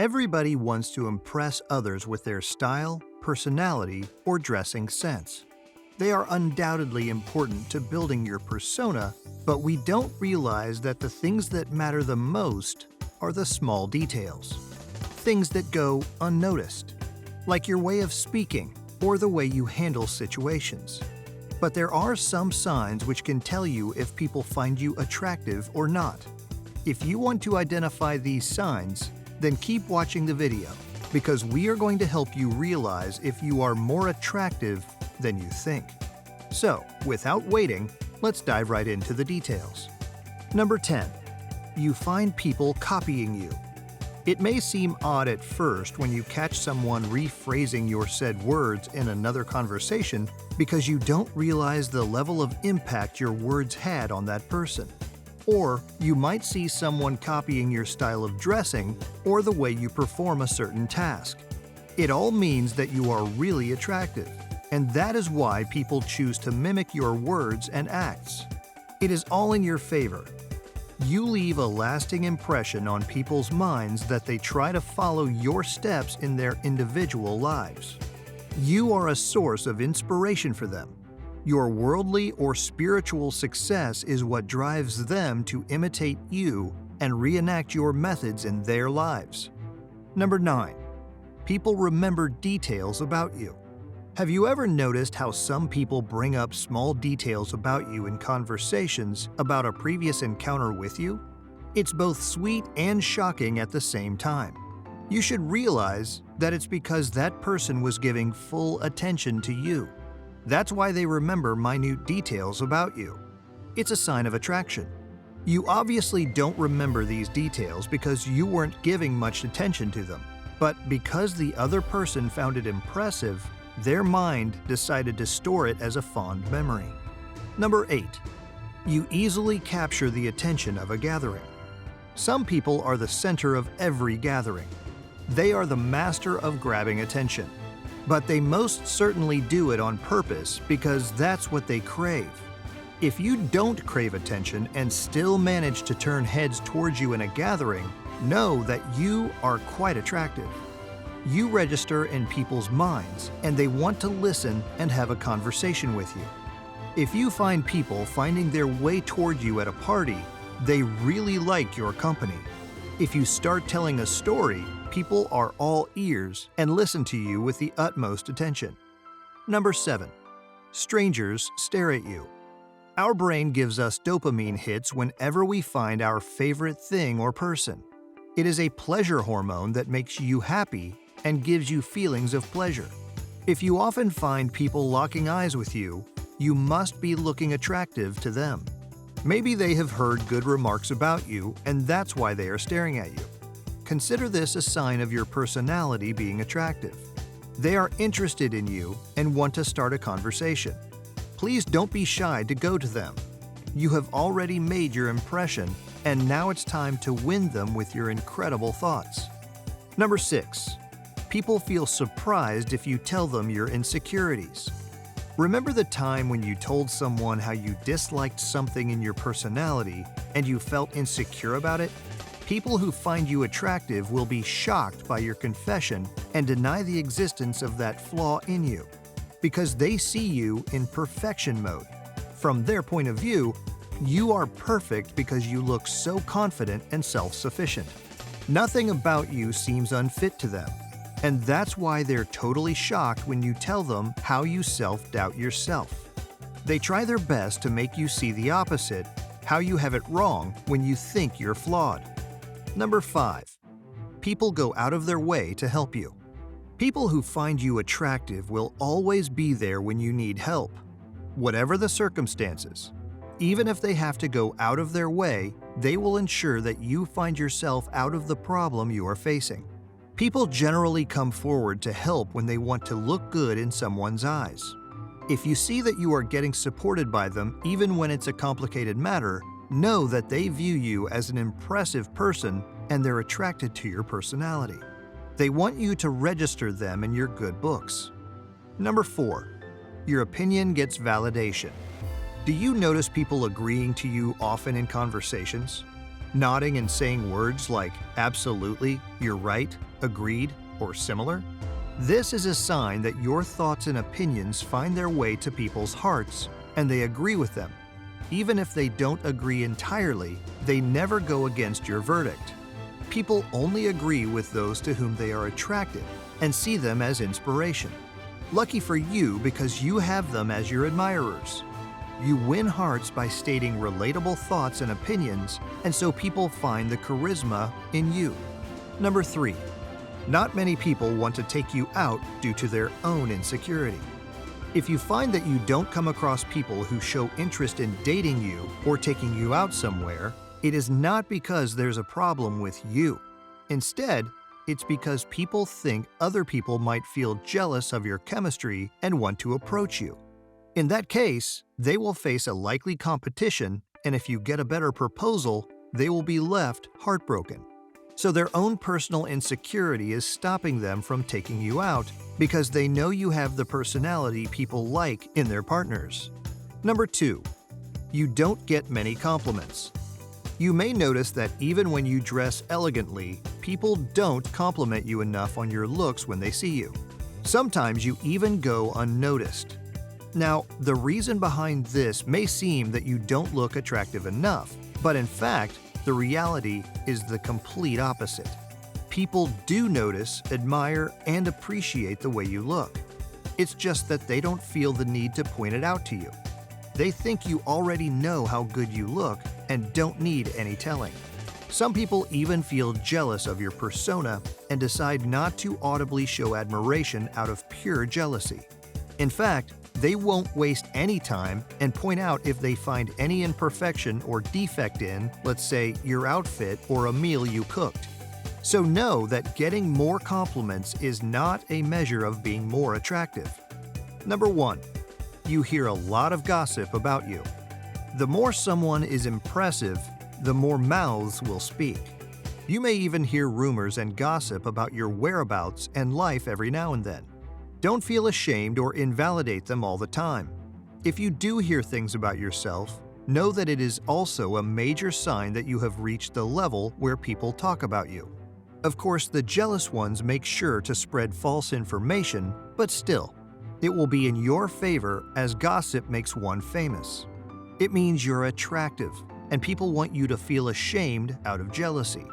Everybody wants to impress others with their style, personality, or dressing sense. They are undoubtedly important to building your persona, but we don't realize that the things that matter the most are the small details. Things that go unnoticed, like your way of speaking or the way you handle situations. But there are some signs which can tell you if people find you attractive or not. If you want to identify these signs, then keep watching the video, because we are going to help you realize if you are more attractive than you think. So, without waiting, let's dive right into the details. Number 10. You find people copying you. It may seem odd at first when you catch someone rephrasing your said words in another conversation because you don't realize the level of impact your words had on that person. Or you might see someone copying your style of dressing or the way you perform a certain task. It all means that you are really attractive, and that is why people choose to mimic your words and acts. It is all in your favor. You leave a lasting impression on people's minds that they try to follow your steps in their individual lives. You are a source of inspiration for them. Your worldly or spiritual success is what drives them to imitate you and reenact your methods in their lives. Number 9. People remember details about you. Have you ever noticed how some people bring up small details about you in conversations about a previous encounter with you? It's both sweet and shocking at the same time. You should realize that it's because that person was giving full attention to you. That's why they remember minute details about you. It's a sign of attraction. You obviously don't remember these details because you weren't giving much attention to them, but because the other person found it impressive, their mind decided to store it as a fond memory. Number 8. You easily capture the attention of a gathering. Some people are the center of every gathering. They are the master of grabbing attention. But they most certainly do it on purpose because that's what they crave. If you don't crave attention and still manage to turn heads towards you in a gathering, know that you are quite attractive. You register in people's minds, and they want to listen and have a conversation with you. If you find people finding their way toward you at a party, they really like your company. If you start telling a story, people are all ears and listen to you with the utmost attention. Number 7. Strangers stare at you. Our brain gives us dopamine hits whenever we find our favorite thing or person. It is a pleasure hormone that makes you happy and gives you feelings of pleasure. If you often find people locking eyes with you, you must be looking attractive to them. Maybe they have heard good remarks about you, and that's why they are staring at you. Consider this a sign of your personality being attractive. They are interested in you and want to start a conversation. Please don't be shy to go to them. You have already made your impression, and now it's time to win them with your incredible thoughts. Number 6. People feel surprised if you tell them your insecurities. Remember the time when you told someone how you disliked something in your personality and you felt insecure about it? People who find you attractive will be shocked by your confession and deny the existence of that flaw in you, because they see you in perfection mode. From their point of view, you are perfect because you look so confident and self-sufficient. Nothing about you seems unfit to them, and that's why they're totally shocked when you tell them how you self-doubt yourself. They try their best to make you see the opposite, how you have it wrong when you think you're flawed. Number 5. People go out of their way to help you. People who find you attractive will always be there when you need help, whatever the circumstances. Even if they have to go out of their way, they will ensure that you find yourself out of the problem you are facing. People generally come forward to help when they want to look good in someone's eyes. If you see that you are getting supported by them even when it's a complicated matter, know that they view you as an impressive person and they're attracted to your personality. They want you to register them in your good books. Number 4. Your opinion gets validation. Do you notice people agreeing to you often in conversations? Nodding and saying words like absolutely, you're right, agreed, or similar? This is a sign that your thoughts and opinions find their way to people's hearts and they agree with them. Even if they don't agree entirely, they never go against your verdict. People only agree with those to whom they are attracted and see them as inspiration. Lucky for you because you have them as your admirers. You win hearts by stating relatable thoughts and opinions, and so people find the charisma in you. Number 3. Not many people want to take you out due to their own insecurity. If you find that you don't come across people who show interest in dating you or taking you out somewhere, it is not because there's a problem with you. Instead, it's because people think other people might feel jealous of your chemistry and want to approach you. In that case, they will face a likely competition, and if you get a better proposal, they will be left heartbroken. So their own personal insecurity is stopping them from taking you out because they know you have the personality people like in their partners. Number 2. You don't get many compliments. You may notice that even when you dress elegantly, people don't compliment you enough on your looks when they see you. Sometimes you even go unnoticed. Now, the reason behind this may seem that you don't look attractive enough, but in fact, the reality is the complete opposite. People do notice, admire, and appreciate the way you look. It's just that they don't feel the need to point it out to you. They think you already know how good you look and don't need any telling. Some people even feel jealous of your persona and decide not to audibly show admiration out of pure jealousy. In fact, they won't waste any time and point out if they find any imperfection or defect in, let's say, your outfit or a meal you cooked. So know that getting more compliments is not a measure of being more attractive. Number 1. You hear a lot of gossip about you. The more someone is impressive, the more mouths will speak. You may even hear rumors and gossip about your whereabouts and life every now and then. Don't feel ashamed or invalidate them all the time. If you do hear things about yourself, know that it is also a major sign that you have reached the level where people talk about you. Of course, the jealous ones make sure to spread false information, but still, it will be in your favor as gossip makes one famous. It means you're attractive, and people want you to feel ashamed out of jealousy.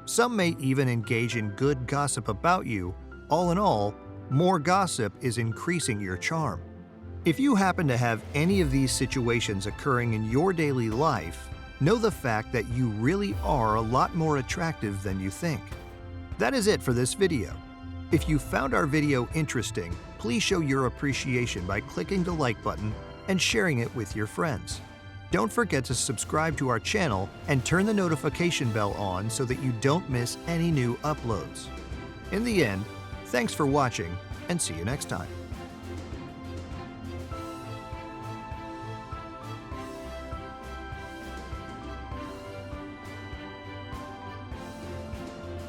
Some may even engage in good gossip about you. All in all, more gossip is increasing your charm. If you happen to have any of these situations occurring in your daily life, know the fact that you really are a lot more attractive than you think. That is it for this video. If you found our video interesting, please show your appreciation by clicking the like button and sharing it with your friends. Don't forget to subscribe to our channel and turn the notification bell on so that you don't miss any new uploads. In the end, thanks for watching, and see you next time.